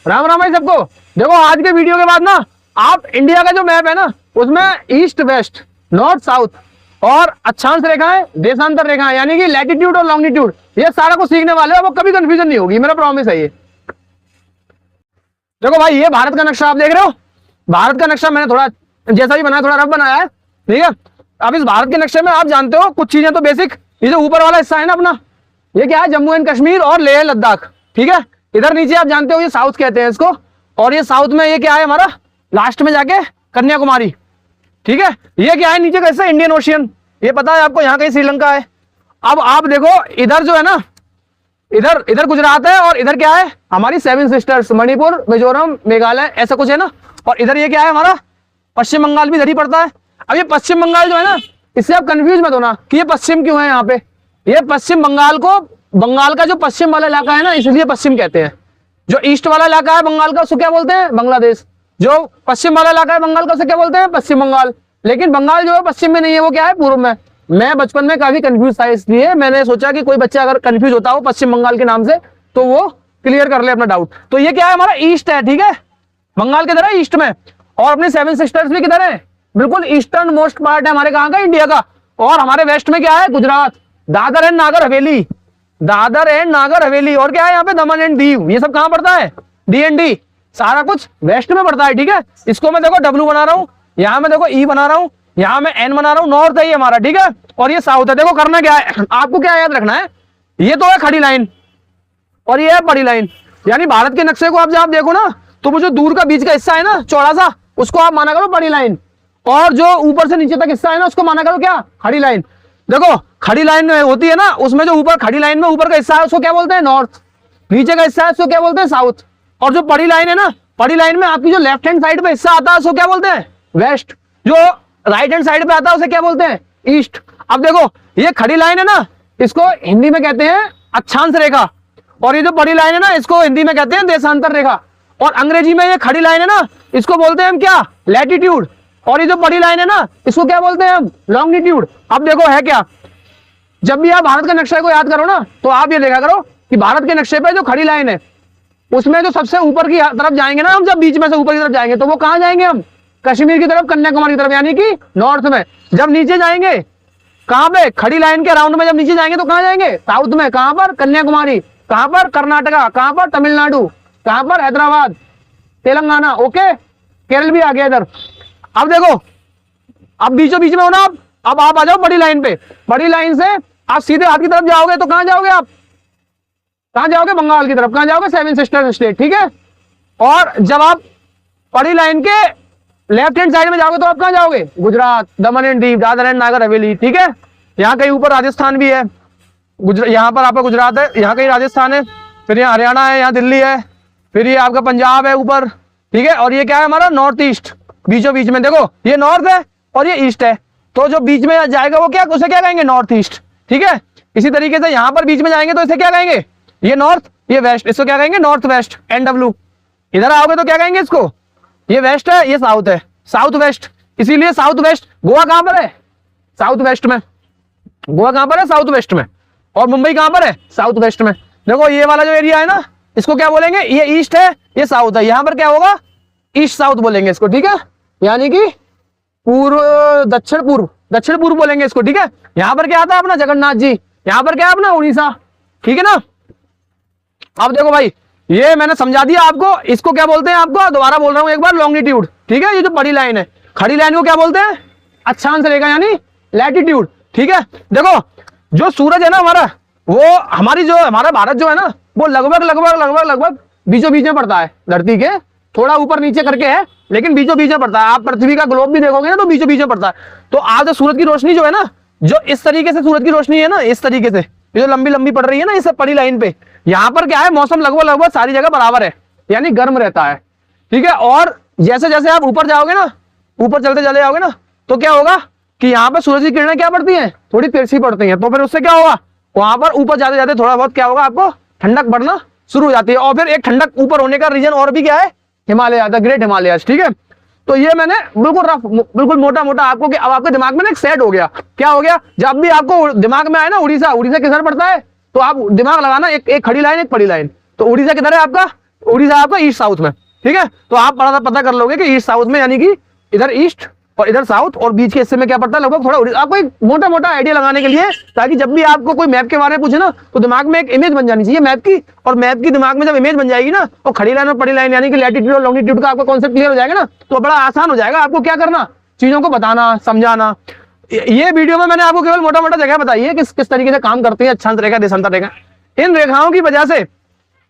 राम राम भाई सबको। देखो आज के वीडियो के बाद ना आप इंडिया का जो मैप है ना उसमें ईस्ट वेस्ट नॉर्थ साउथ और अक्षांश रेखाएं देशांतर रेखाएं यानी कि लैटिट्यूड और लॉन्गिट्यूड ये सारा कुछ सीखने वाले हो। वो कभी कंफ्यूजन नहीं होगी, मेरा प्रॉमिस है ये। देखो भाई ये भारत का नक्शा आप देख रहे हो। भारत का नक्शा मैंने थोड़ा जैसा भी बनाया, थोड़ा रफ बनाया है, ठीक है। अब इस भारत के नक्शे में आप जानते हो कुछ चीजें तो बेसिक। ये जो ऊपर वाला हिस्सा है ना अपना, ये क्या है, जम्मू एंड कश्मीर और लेह लद्दाख, ठीक है। इधर नीचे आप जानते हो ये साउथ कहते हैं इसको, और ये साउथ में ये क्या है हमारा लास्ट में जाके कन्याकुमारी, ठीक है। ये क्या है नीचे कैसे, इंडियन ओशियन, ये पता है आपको, यहाँ कहीं श्रीलंका है। अब आप देखो इधर जो है ना, इधर इधर गुजरात है और इधर क्या है हमारी सेवन सिस्टर्स, मणिपुर, मिजोरम, मेघालय, ऐसा कुछ है ना। और इधर ये क्या है हमारा पश्चिम बंगाल भी इधर ही पड़ता है। अब ये पश्चिम बंगाल जो है ना, इससे आप कंफ्यूज मत होना कि ये पश्चिम क्यों है यहाँ पे। ये पश्चिम बंगाल को, बंगाल का जो पश्चिम वाला इलाका है ना इसलिए पश्चिम कहते हैं। जो ईस्ट वाला इलाका है बंगाल का उसको क्या बोलते हैं, बांग्लादेश। जो पश्चिम वाला इलाका है बंगाल का उसे क्या बोलते हैं, पश्चिम बंगाल। लेकिन बंगाल जो है पश्चिम में नहीं है, वो क्या है पूर्व में। मैं बचपन में काफी कंफ्यूज था, इसलिए मैंने सोचा कि कोई बच्चा अगर कंफ्यूज होता हो पश्चिम बंगाल के नाम से तो वो क्लियर कर ले अपना डाउट। तो ये क्या है हमारा ईस्ट है, ठीक है। बंगाल किधर है, ईस्ट में। और अपनी सेवन सिस्टर्स भी किधर है, बिल्कुल ईस्टर्न मोस्ट पार्ट है हमारे कहाँ का, इंडिया का। और हमारे वेस्ट में क्या है, गुजरात, दादर एंड नागर हवेली, दादर एंड नागर हवेली। और क्या है यहाँ पे दमन एंड दीव। ये सब कहाँ पड़ता है, DND, सारा कुछ वेस्ट में पड़ता है, ठीक है। इसको मैं देखो W बना रहा हूँ, यहाँ मैं देखो E बना रहा हूँ, यहाँ मैं N बना रहा हूँ। नॉर्थ है ये हमारा, ठीक है, और ये साउथ है। देखो करना क्या है आपको, क्या याद रखना है, ये तो है खड़ी लाइन और ये है बड़ी लाइन। यानी भारत के नक्शे को आप जब देखो ना तो वो जो दूर का बीच का हिस्सा है ना चौड़ा सा, उसको आप माना करो बड़ी लाइन, और जो ऊपर से नीचे तक हिस्सा है ना उसको माना करो क्या, खड़ी लाइन। देखो खड़ी लाइन होती है ना, उसमें जो ऊपर खड़ी लाइन में ऊपर का हिस्सा है उसको क्या बोलते हैं, नॉर्थ। नीचे का हिस्सा है उसको क्या बोलते हैं, साउथ। और जो बड़ी लाइन है ना, बड़ी लाइन में आपकी जो लेफ्ट हैंड साइड पे हिस्सा आता है उसको क्या बोलते हैं, वेस्ट। जो राइट हैंड साइड पे आता है उसे क्या बोलते हैं, ईस्ट। अब देखो ये खड़ी लाइन है ना, इसको हिंदी में कहते हैं अक्षांश रेखा, और ये जो बड़ी लाइन है ना इसको हिंदी में कहते हैं देशांतर रेखा। और अंग्रेजी में ये खड़ी लाइन है ना इसको बोलते हैं हम क्या, लैटिट्यूड। और ये जो बड़ी लाइन है ना इसको क्या बोलते हैं हम, लॉन्गिट्यूड। अब देखो है क्या, जब भी आप भारत के नक्शे को याद करो ना तो आप ये देखा करो कि भारत के नक्शे पे जो खड़ी लाइन है उसमें जो सबसे ऊपर की तरफ जाएंगे ना हम, जब बीच में से ऊपर की तरफ जाएंगे तो वो कहां जाएंगे हम, कश्मीर की तरफ, कन्याकुमारी की तरफ, यानी कि नॉर्थ में। जब नीचे जाएंगे कहां पे, खड़ी लाइन के राउंड में जब नीचे जाएंगे तो कहां जाएंगे, साउथ में। कहां पर, कन्याकुमारी। कहां पर, कर्नाटका। कहां पर, तमिलनाडु। कहां पर, हैदराबाद, तेलंगाना, ओके। केरल भी आ गया इधर। अब देखो अब बीचों बीच में हो ना आप। अब आप आ जाओ बड़ी लाइन पे। बड़ी लाइन से आप सीधे हाथ की तरफ जाओगे तो कहां जाओगे आप, कहां जाओगे, बंगाल की तरफ। कहां जाओगे, सेवन सिस्टर स्टेट, ठीक है। और जब आप बड़ी लाइन के लेफ्ट हैंड साइड में जाओगे तो आप कहां जाओगे, गुजरात, दमन एंड दीव, दादर एंड नागर हवेली, ठीक है। यहाँ कहीं ऊपर राजस्थान भी है, यहाँ पर आपका गुजरात है, यहाँ कहीं राजस्थान है, फिर यहाँ हरियाणा है, यहाँ दिल्ली है, फिर ये आपका पंजाब है ऊपर, ठीक है। और ये क्या है हमारा नॉर्थ ईस्ट, बीचों बीच में। देखो ये नॉर्थ है और ये ईस्ट है, तो जो बीच में जाएगा वो क्या, उसे क्या कहेंगे, नॉर्थ ईस्ट, ठीक है। इसी तरीके से यहाँ पर बीच में जाएंगे तो इसे क्या कहेंगे, ये नॉर्थ, ये वेस्ट, इसको क्या कहेंगे, नॉर्थ वेस्ट, NW। इधर आओगे तो क्या कहेंगे इसको, ये वेस्ट है, ये साउथ है, साउथ वेस्ट। इसीलिए साउथ वेस्ट। गोवा कहां पर है, साउथ वेस्ट में। गोवा कहां पर है, साउथ वेस्ट में। और मुंबई कहां पर है, साउथ वेस्ट में। देखो ये वाला जो एरिया है ना इसको क्या बोलेंगे, ये ईस्ट है, ये साउथ है। यहां पर क्या होगा, ईस्ट साउथ बोलेंगे इसको, ठीक है। यानी कि पूर्व दक्षिण पूर्व, दक्षिण पूर्व बोलेंगे इसको, ठीक है। यहां पर क्या आता है अपना जगन्नाथ जी, यहां पर क्या है अपना उड़ीसा, ठीक है ना। अब देखो भाई ये मैंने समझा दिया आपको, इसको क्या बोलते हैं, आपको दोबारा बोल रहा हूं एक बार, लॉन्गिट्यूड, ठीक है। ये जो बड़ी लाइन है, खड़ी लाइन को क्या बोलते हैं, अक्षांश रेखा यानी लैटिट्यूड, ठीक है। देखो जो सूरज है ना हमारा, वो हमारी जो हमारा भारत जो है ना वो लगभग लगभग लगभग लगभग बीचों बीच में पड़ता है, धरती के थोड़ा ऊपर नीचे करके है लेकिन बीचों बीच में पड़ता है। आप पृथ्वी का ग्लोब भी देखोगे ना तो बीचों बीच में पड़ता है। तो आज सूरज की रोशनी जो है ना, जो इस तरीके से सूरज की रोशनी है ना, इस तरीके से ये जो लंबी लंबी पड़ रही है ना इस बड़ी लाइन पे, यहाँ पर क्या है, मौसम लगभग लगभग सारी जगह बराबर है, यानी गर्म रहता है, ठीक है। और जैसे जैसे आप ऊपर जाओगे ना, ऊपर चलते चले जाओगे ना तो क्या होगा कि यहाँ पर सूरज की किरणें क्या पड़ती हैं, थोड़ी तिरछी पड़ती हैं। तो फिर उससे क्या होगा, वहां पर ऊपर जाते जाते थोड़ा बहुत क्या होगा, आपको ठंडक बढ़ना शुरू हो जाती है। और फिर एक ठंडक ऊपर होने का रीजन और भी क्या है, हिमालय, द ग्रेट हिमालय, ठीक है। तो ये मैंने बिल्कुल रफ, बिल्कुल मोटा मोटा आपको, कि अब आपके दिमाग में ना एक सेट हो गया। क्या हो गया, जब भी आपको दिमाग में आए ना उड़ीसा, उड़ीसा किधर पड़ता है तो आप दिमाग लगाना, एक खड़ी लाइन एक बड़ी लाइन। तो उड़ीसा किधर है आपका, उड़ीसा आपका ईस्ट साउथ में, ठीक है। तो आप पता कर लोगे कि ईस्ट साउथ में यानी कि इधर ईस्ट और इधर साउथ और बीच के हिस्से में क्या पड़ता है लगभग थोड़ा उड़ीसा। आपको एक मोटा मोटा आइडिया लगाने के लिए, ताकि जब भी आपको कोई मैप के बारे में पूछे ना तो दिमाग में एक इमेज बन जानी चाहिए मैप की, और मैप की दिमाग में जब इमेज बन जाएगी ना तो खड़ी लाइन और पड़ी लाइन यानी कि लैटिट्यूड और लॉन्गिट्यूड का आपका कॉन्सेप्ट क्लियर हो जाएगा ना, तो बड़ा आसान हो जाएगा आपको क्या करना, चीजों को बताना समझाना। ये वीडियो में मैंने आपको केवल मोटा मोटा जगह बताई है किस तरीके से काम करती है अक्षांश रेखा देशांतर रेखा। इन रेखाओं की वजह से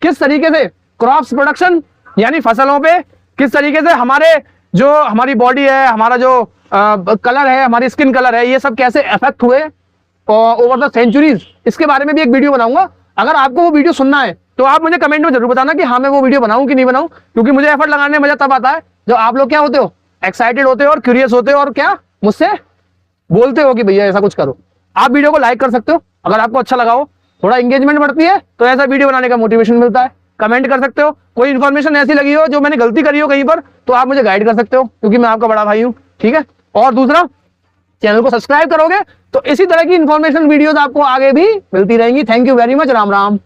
किस तरीके से क्रॉप्स प्रोडक्शन यानी फसलों पे, किस तरीके से हमारे जो हमारी बॉडी है, हमारा जो कलर है, हमारी स्किन कलर है, ये सब कैसे इफेक्ट हुए ओवर द सेंचुरीज, इसके बारे में भी एक वीडियो बनाऊंगा। अगर आपको वो वीडियो सुनना है तो आप मुझे कमेंट में जरूर बताना कि हाँ मैं वो वीडियो बनाऊं कि नहीं बनाऊं, क्योंकि मुझे एफर्ट लगाने में मजा तब आता है जब आप लोग क्या होते हो, एक्साइटेड होते हो और क्यूरियस होते हो और क्या मुझसे बोलते हो कि भैया ऐसा कुछ करो। आप वीडियो को लाइक कर सकते हो अगर आपको अच्छा लगा हो, थोड़ा एंगेजमेंट बढ़ती है तो ऐसा वीडियो बनाने का मोटिवेशन मिलता है। कमेंट कर सकते हो, कोई इन्फॉर्मेशन ऐसी लगी हो जो मैंने गलती करी हो कहीं पर तो आप मुझे गाइड कर सकते हो, क्योंकि मैं आपका बड़ा भाई हूं, ठीक है। और दूसरा, चैनल को सब्सक्राइब करोगे तो इसी तरह की इन्फॉर्मेशन वीडियोस आपको आगे भी मिलती रहेंगी। Thank you very much, Ram Ram.